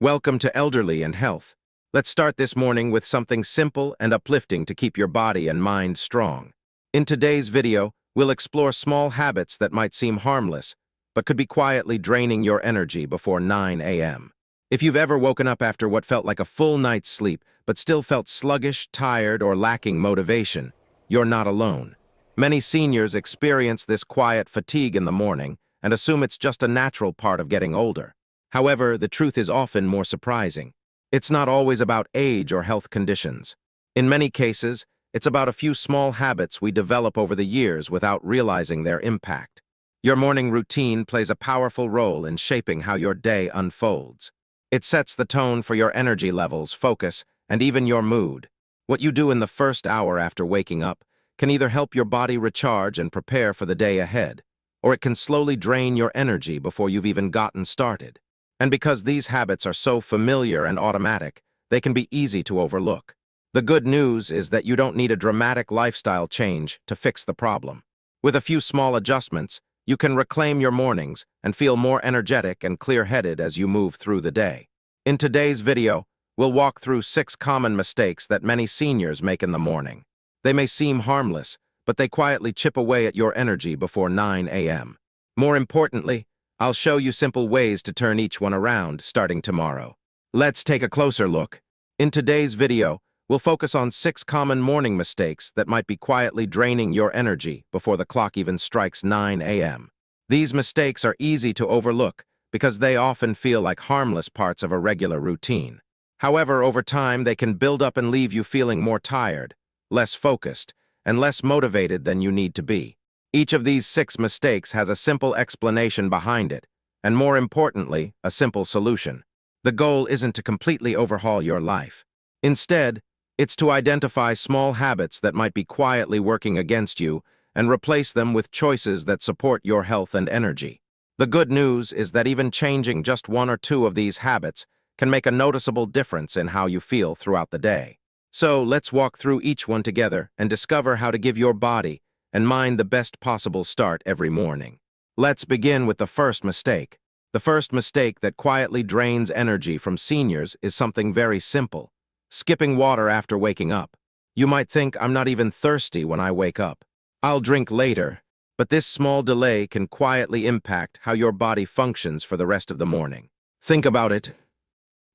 Welcome to Elderly and Health. Let's start this morning with something simple and uplifting to keep your body and mind strong. In today's video, we'll explore small habits that might seem harmless, but could be quietly draining your energy before 9 a.m. If you've ever woken up after what felt like a full night's sleep, but still felt sluggish, tired, or lacking motivation, you're not alone. Many seniors experience this quiet fatigue in the morning and assume it's just a natural part of getting older. However, the truth is often more surprising. It's not always about age or health conditions. In many cases, it's about a few small habits we develop over the years without realizing their impact. Your morning routine plays a powerful role in shaping how your day unfolds. It sets the tone for your energy levels, focus, and even your mood. What you do in the first hour after waking up can either help your body recharge and prepare for the day ahead, or it can slowly drain your energy before you've even gotten started. And because these habits are so familiar and automatic, they can be easy to overlook. The good news is that you don't need a dramatic lifestyle change to fix the problem. With a few small adjustments, you can reclaim your mornings and feel more energetic and clear-headed as you move through the day. In today's video, we'll walk through 6 common mistakes that many seniors make in the morning. They may seem harmless, but they quietly chip away at your energy before 9 a.m. More importantly, I'll show you simple ways to turn each one around starting tomorrow. Let's take a closer look. In today's video, we'll focus on 6 common morning mistakes that might be quietly draining your energy before the clock even strikes 9 a.m. These mistakes are easy to overlook because they often feel like harmless parts of a regular routine. However, over time, they can build up and leave you feeling more tired, less focused, and less motivated than you need to be. Each of these 6 mistakes has a simple explanation behind it, and more importantly, a simple solution. The goal isn't to completely overhaul your life. Instead, it's to identify small habits that might be quietly working against you and replace them with choices that support your health and energy. The good news is that even changing just 1 or 2 of these habits can make a noticeable difference in how you feel throughout the day. So let's walk through each one together and discover how to give your body and mind the best possible start every morning. Let's begin with the first mistake. The first mistake that quietly drains energy from seniors is something very simple: skipping water after waking up. You might think, I'm not even thirsty when I wake up. I'll drink later. But this small delay can quietly impact how your body functions for the rest of the morning. Think about it.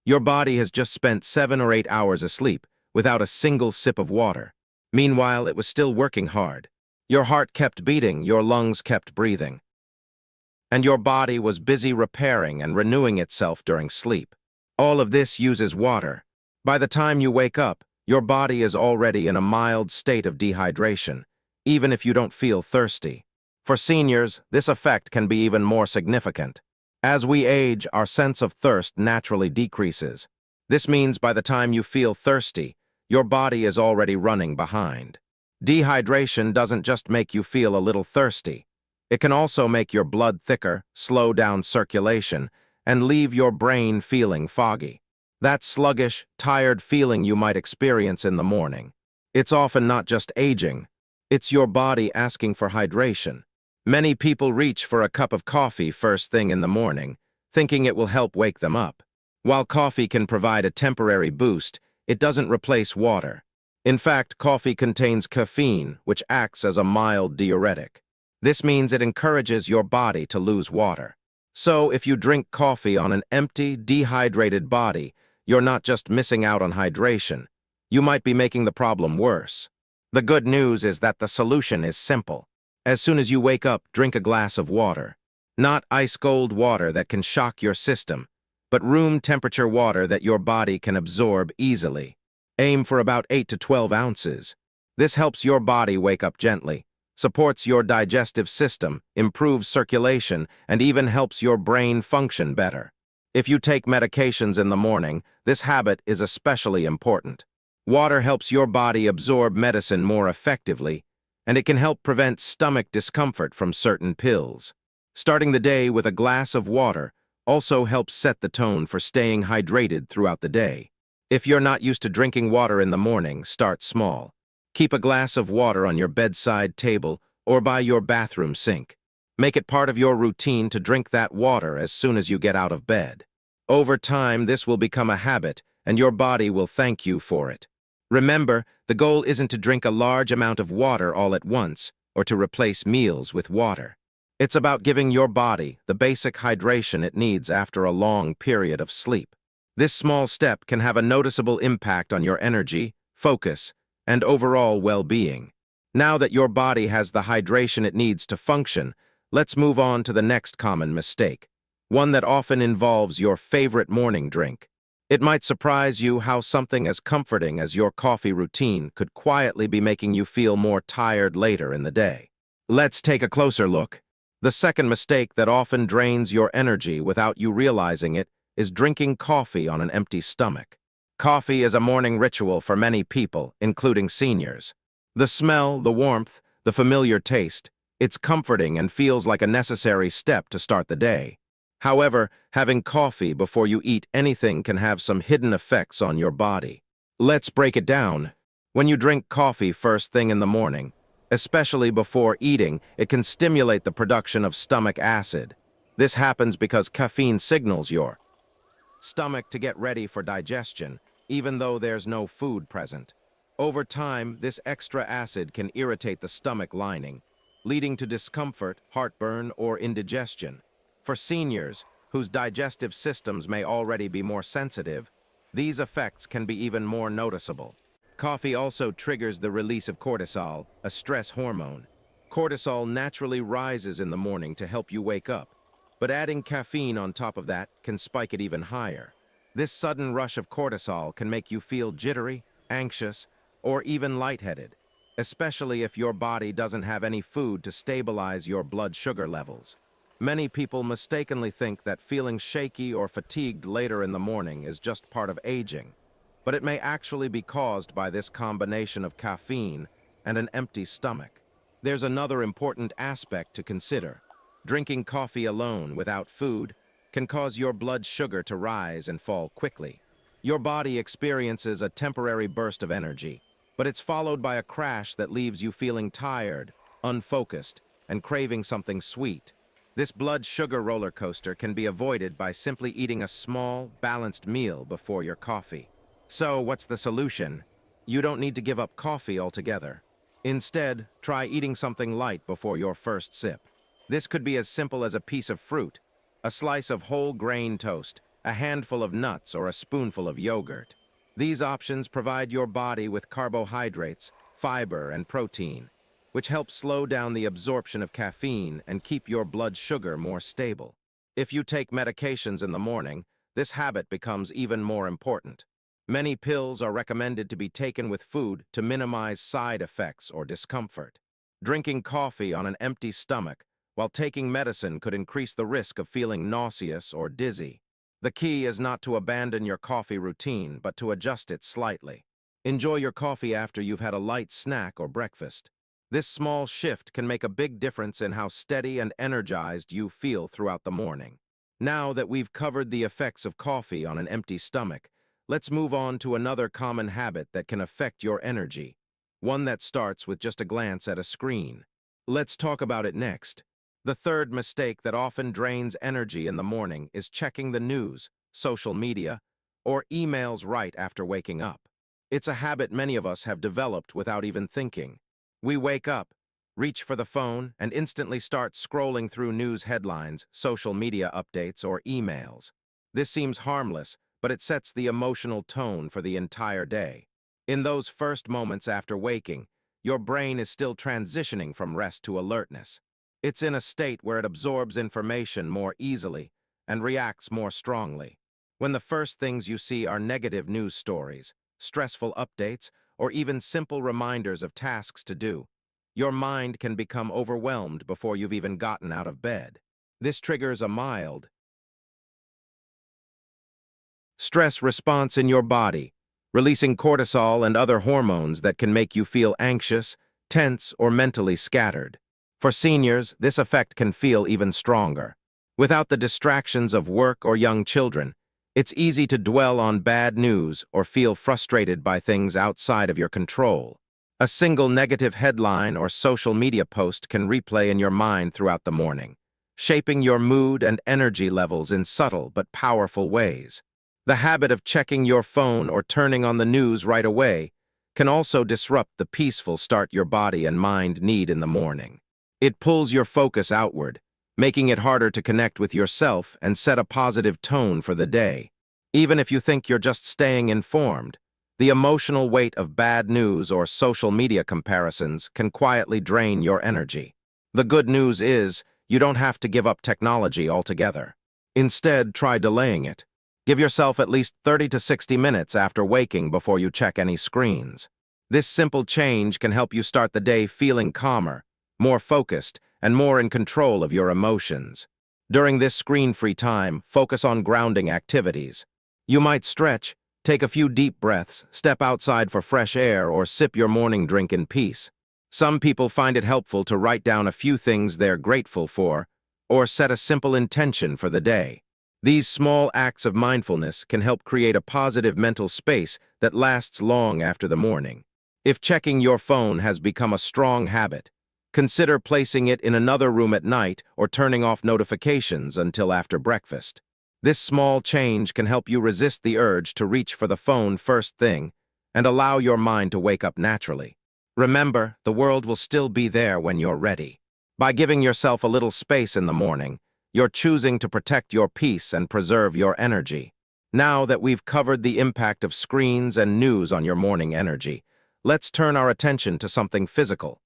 Your body has just spent 7 or 8 hours asleep without a single sip of water. Meanwhile, it was still working hard. Your heart kept beating, your lungs kept breathing, and your body was busy repairing and renewing itself during sleep. All of this uses water. By the time you wake up, your body is already in a mild state of dehydration, even if you don't feel thirsty. For seniors, this effect can be even more significant. As we age, our sense of thirst naturally decreases. This means by the time you feel thirsty, your body is already running behind. Dehydration doesn't just make you feel a little thirsty. It can also make your blood thicker, slow down circulation, and leave your brain feeling foggy. That sluggish, tired feeling you might experience in the morning. It's often not just aging. It's your body asking for hydration. Many people reach for a cup of coffee first thing in the morning, thinking it will help wake them up. While coffee can provide a temporary boost, it doesn't replace water. In fact, coffee contains caffeine, which acts as a mild diuretic. This means it encourages your body to lose water. So, if you drink coffee on an empty, dehydrated body, you're not just missing out on hydration. You might be making the problem worse. The good news is that the solution is simple. As soon as you wake up, drink a glass of water. Not ice-cold water that can shock your system, but room-temperature water that your body can absorb easily. Aim for about 8 to 12 ounces. This helps your body wake up gently, supports your digestive system, improves circulation, and even helps your brain function better. If you take medications in the morning, this habit is especially important. Water helps your body absorb medicine more effectively, and it can help prevent stomach discomfort from certain pills. Starting the day with a glass of water also helps set the tone for staying hydrated throughout the day. If you're not used to drinking water in the morning, start small. Keep a glass of water on your bedside table or by your bathroom sink. Make it part of your routine to drink that water as soon as you get out of bed. Over time, this will become a habit, and your body will thank you for it. Remember, the goal isn't to drink a large amount of water all at once, or to replace meals with water. It's about giving your body the basic hydration it needs after a long period of sleep. This small step can have a noticeable impact on your energy, focus, and overall well-being. Now that your body has the hydration it needs to function, let's move on to the next common mistake, one that often involves your favorite morning drink. It might surprise you how something as comforting as your coffee routine could quietly be making you feel more tired later in the day. Let's take a closer look. The second mistake that often drains your energy without you realizing it is drinking coffee on an empty stomach. Coffee is a morning ritual for many people, including seniors. The smell, the warmth, the familiar taste, it's comforting and feels like a necessary step to start the day. However, having coffee before you eat anything can have some hidden effects on your body. Let's break it down. When you drink coffee first thing in the morning, especially before eating, it can stimulate the production of stomach acid. This happens because caffeine signals your stomach to get ready for digestion, even though there's no food present. Over time, this extra acid can irritate the stomach lining, leading to discomfort, heartburn, or indigestion. For seniors, whose digestive systems may already be more sensitive, these effects can be even more noticeable. Coffee also triggers the release of cortisol, a stress hormone. Cortisol naturally rises in the morning to help you wake up, but adding caffeine on top of that can spike it even higher. This sudden rush of cortisol can make you feel jittery, anxious, or even lightheaded, especially if your body doesn't have any food to stabilize your blood sugar levels. Many people mistakenly think that feeling shaky or fatigued later in the morning is just part of aging, but it may actually be caused by this combination of caffeine and an empty stomach. There's another important aspect to consider. Drinking coffee alone without food can cause your blood sugar to rise and fall quickly. Your body experiences a temporary burst of energy, but it's followed by a crash that leaves you feeling tired, unfocused, and craving something sweet. This blood sugar roller coaster can be avoided by simply eating a small, balanced meal before your coffee. So, what's the solution? You don't need to give up coffee altogether. Instead, try eating something light before your first sip. This could be as simple as a piece of fruit, a slice of whole grain toast, a handful of nuts, or a spoonful of yogurt. These options provide your body with carbohydrates, fiber, and protein, which helps slow down the absorption of caffeine and keep your blood sugar more stable. If you take medications in the morning, this habit becomes even more important. Many pills are recommended to be taken with food to minimize side effects or discomfort. Drinking coffee on an empty stomach while taking medicine could increase the risk of feeling nauseous or dizzy. The key is not to abandon your coffee routine, but to adjust it slightly. Enjoy your coffee after you've had a light snack or breakfast. This small shift can make a big difference in how steady and energized you feel throughout the morning. Now that we've covered the effects of coffee on an empty stomach, let's move on to another common habit that can affect your energy, one that starts with just a glance at a screen. Let's talk about it next. The third mistake that often drains energy in the morning is checking the news, social media, or emails right after waking up. It's a habit many of us have developed without even thinking. We wake up, reach for the phone, and instantly start scrolling through news headlines, social media updates, or emails. This seems harmless, but it sets the emotional tone for the entire day. In those first moments after waking, your brain is still transitioning from rest to alertness. It's in a state where it absorbs information more easily and reacts more strongly. When the first things you see are negative news stories, stressful updates, or even simple reminders of tasks to do, your mind can become overwhelmed before you've even gotten out of bed. This triggers a mild stress response in your body, releasing cortisol and other hormones that can make you feel anxious, tense, or mentally scattered. For seniors, this effect can feel even stronger. Without the distractions of work or young children, it's easy to dwell on bad news or feel frustrated by things outside of your control. A single negative headline or social media post can replay in your mind throughout the morning, shaping your mood and energy levels in subtle but powerful ways. The habit of checking your phone or turning on the news right away can also disrupt the peaceful start your body and mind need in the morning. It pulls your focus outward, making it harder to connect with yourself and set a positive tone for the day. Even if you think you're just staying informed, the emotional weight of bad news or social media comparisons can quietly drain your energy. The good news is, you don't have to give up technology altogether. Instead, try delaying it. Give yourself at least 30 to 60 minutes after waking before you check any screens. This simple change can help you start the day feeling calmer, more focused, and more in control of your emotions. During this screen-free time, focus on grounding activities. You might stretch, take a few deep breaths, step outside for fresh air, or sip your morning drink in peace. Some people find it helpful to write down a few things they're grateful for, or set a simple intention for the day. These small acts of mindfulness can help create a positive mental space that lasts long after the morning. If checking your phone has become a strong habit, consider placing it in another room at night or turning off notifications until after breakfast. This small change can help you resist the urge to reach for the phone first thing and allow your mind to wake up naturally. Remember, the world will still be there when you're ready. By giving yourself a little space in the morning, you're choosing to protect your peace and preserve your energy. Now that we've covered the impact of screens and news on your morning energy, let's turn our attention to something physical: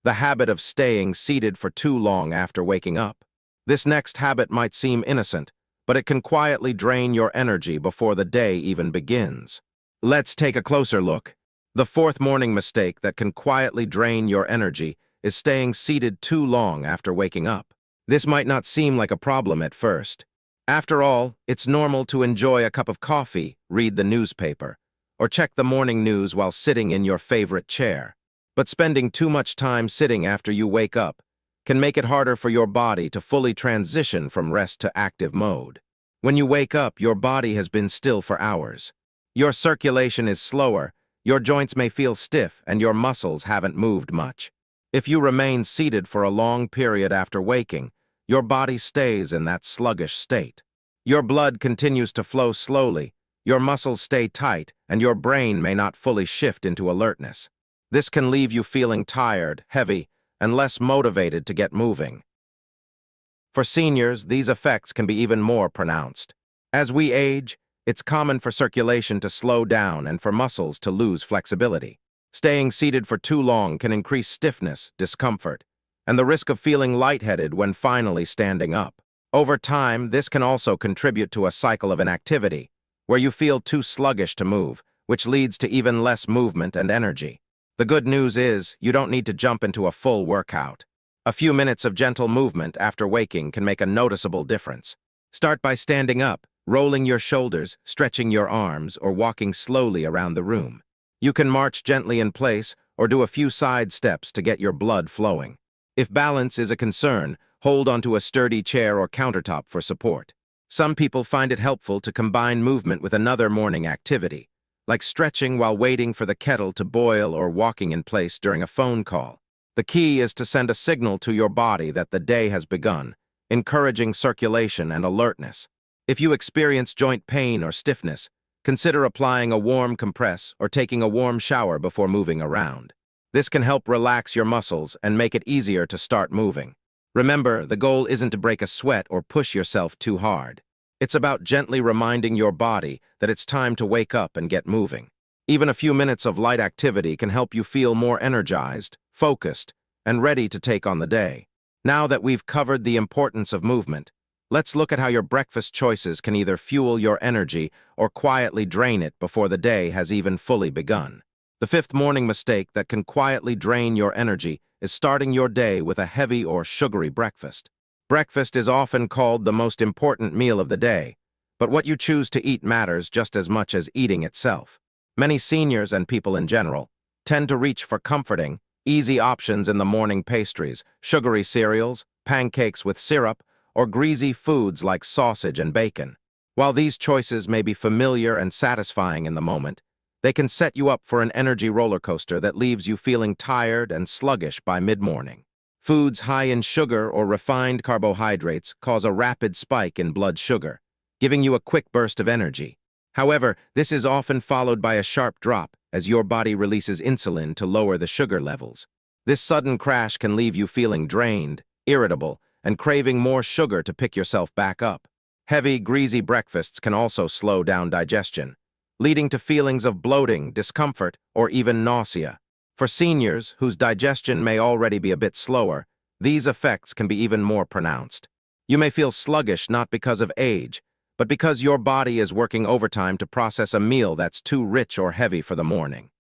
the habit of staying seated for too long after waking up. This next habit might seem innocent, but it can quietly drain your energy before the day even begins. Let's take a closer look. The fourth morning mistake that can quietly drain your energy is staying seated too long after waking up. This might not seem like a problem at first. After all, it's normal to enjoy a cup of coffee, read the newspaper, or check the morning news while sitting in your favorite chair. But spending too much time sitting after you wake up can make it harder for your body to fully transition from rest to active mode. When you wake up, your body has been still for hours. Your circulation is slower, your joints may feel stiff, and your muscles haven't moved much. If you remain seated for a long period after waking, your body stays in that sluggish state. Your blood continues to flow slowly, your muscles stay tight, and your brain may not fully shift into alertness. This can leave you feeling tired, heavy, and less motivated to get moving. For seniors, these effects can be even more pronounced. As we age, it's common for circulation to slow down and for muscles to lose flexibility. Staying seated for too long can increase stiffness, discomfort, and the risk of feeling lightheaded when finally standing up. Over time, this can also contribute to a cycle of inactivity, where you feel too sluggish to move, which leads to even less movement and energy. The good news is, you don't need to jump into a full workout. A few minutes of gentle movement after waking can make a noticeable difference. Start by standing up, rolling your shoulders, stretching your arms, or walking slowly around the room. You can march gently in place or do a few side steps to get your blood flowing. If balance is a concern, hold onto a sturdy chair or countertop for support. Some people find it helpful to combine movement with another morning activity, like stretching while waiting for the kettle to boil or walking in place during a phone call. The key is to send a signal to your body that the day has begun, encouraging circulation and alertness. If you experience joint pain or stiffness, consider applying a warm compress or taking a warm shower before moving around. This can help relax your muscles and make it easier to start moving. Remember, the goal isn't to break a sweat or push yourself too hard. It's about gently reminding your body that it's time to wake up and get moving. Even a few minutes of light activity can help you feel more energized, focused, and ready to take on the day. Now that we've covered the importance of movement, let's look at how your breakfast choices can either fuel your energy or quietly drain it before the day has even fully begun. The fifth morning mistake that can quietly drain your energy is starting your day with a heavy or sugary breakfast. Breakfast is often called the most important meal of the day, but what you choose to eat matters just as much as eating itself. Many seniors and people in general tend to reach for comforting, easy options in the morning: pastries, sugary cereals, pancakes with syrup, or greasy foods like sausage and bacon. While these choices may be familiar and satisfying in the moment, they can set you up for an energy roller coaster that leaves you feeling tired and sluggish by mid-morning. Foods high in sugar or refined carbohydrates cause a rapid spike in blood sugar, giving you a quick burst of energy. However, this is often followed by a sharp drop as your body releases insulin to lower the sugar levels. This sudden crash can leave you feeling drained, irritable, and craving more sugar to pick yourself back up. Heavy, greasy breakfasts can also slow down digestion, leading to feelings of bloating, discomfort, or even nausea. For seniors, whose digestion may already be a bit slower, these effects can be even more pronounced. You may feel sluggish not because of age, but because your body is working overtime to process a meal that's too rich or heavy for the morning.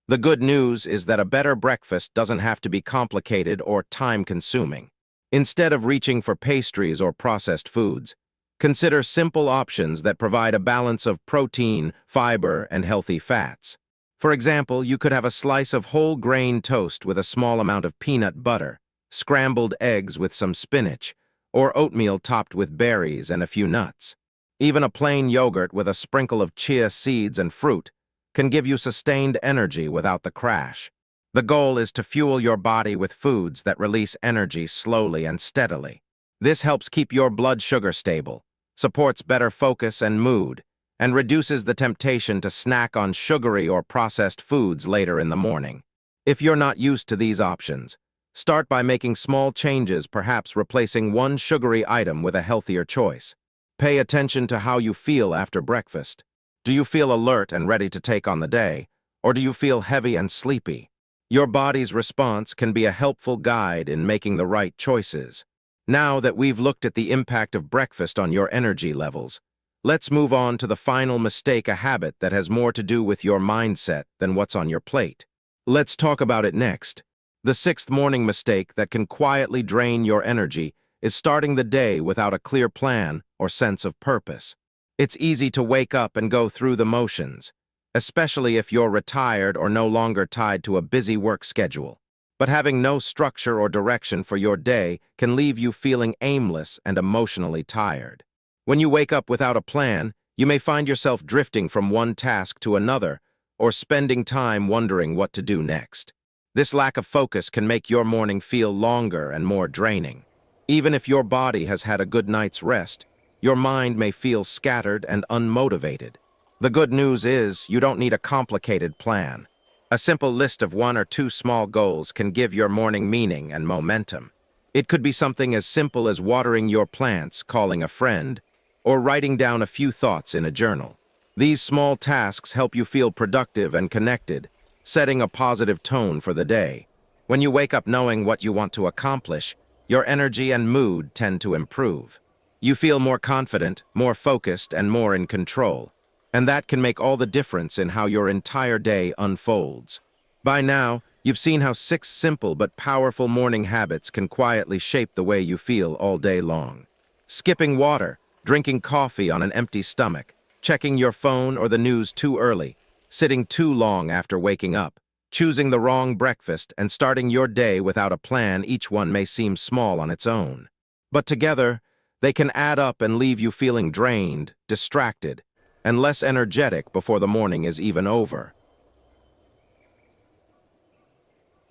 The good news is that a better breakfast doesn't have to be complicated or time-consuming. Instead of reaching for pastries or processed foods, consider simple options that provide a balance of protein, fiber, and healthy fats. For example, you could have a slice of whole grain toast with a small amount of peanut butter, scrambled eggs with some spinach, or oatmeal topped with berries and a few nuts. Even a plain yogurt with a sprinkle of chia seeds and fruit can give you sustained energy without the crash. The goal is to fuel your body with foods that release energy slowly and steadily. This helps keep your blood sugar stable, supports better focus and mood, and reduces the temptation to snack on sugary or processed foods later in the morning. If you're not used to these options, start by making small changes, perhaps replacing one sugary item with a healthier choice. Pay attention to how you feel after breakfast. Do you feel alert and ready to take on the day, or do you feel heavy and sleepy? Your body's response can be a helpful guide in making the right choices. Now that we've looked at the impact of breakfast on your energy levels, let's move on to the final mistake, a habit that has more to do with your mindset than what's on your plate. Let's talk about it next. The sixth morning mistake that can quietly drain your energy is starting the day without a clear plan or sense of purpose. It's easy to wake up and go through the motions, especially if you're retired or no longer tied to a busy work schedule. But having no structure or direction for your day can leave you feeling aimless and emotionally tired. When you wake up without a plan, you may find yourself drifting from one task to another or spending time wondering what to do next. This lack of focus can make your morning feel longer and more draining. Even if your body has had a good night's rest, your mind may feel scattered and unmotivated. The good news is you don't need a complicated plan. A simple list of 1 or 2 small goals can give your morning meaning and momentum. It could be something as simple as watering your plants, calling a friend, or writing down a few thoughts in a journal. These small tasks help you feel productive and connected, setting a positive tone for the day. When you wake up knowing what you want to accomplish, your energy and mood tend to improve. You feel more confident, more focused, and more in control. And that can make all the difference in how your entire day unfolds. By now, you've seen how 6 simple but powerful morning habits can quietly shape the way you feel all day long. Skipping water, drinking coffee on an empty stomach, checking your phone or the news too early, sitting too long after waking up, choosing the wrong breakfast, and starting your day without a plan. Each one may seem small on its own. But together, they can add up and leave you feeling drained, distracted, and less energetic before the morning is even over.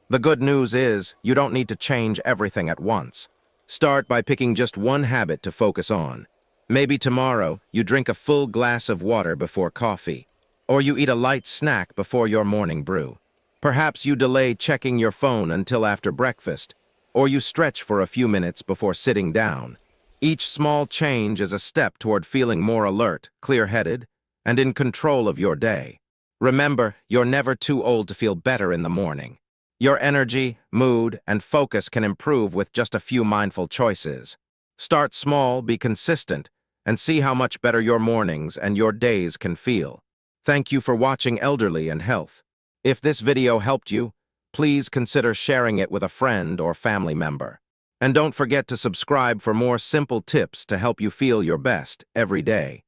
The good news is you don't need to change everything at once. Start by picking just one habit to focus on. Maybe tomorrow you drink a full glass of water before coffee, or you eat a light snack before your morning brew. Perhaps you delay checking your phone until after breakfast, or you stretch for a few minutes before sitting down. Each small change is a step toward feeling more alert, clear-headed, and in control of your day. Remember, you're never too old to feel better in the morning. Your energy, mood, and focus can improve with just a few mindful choices. Start small, be consistent, and see how much better your mornings and your days can feel. Thank you for watching Elderly and Health. If this video helped you, please consider sharing it with a friend or family member. And don't forget to subscribe for more simple tips to help you feel your best every day.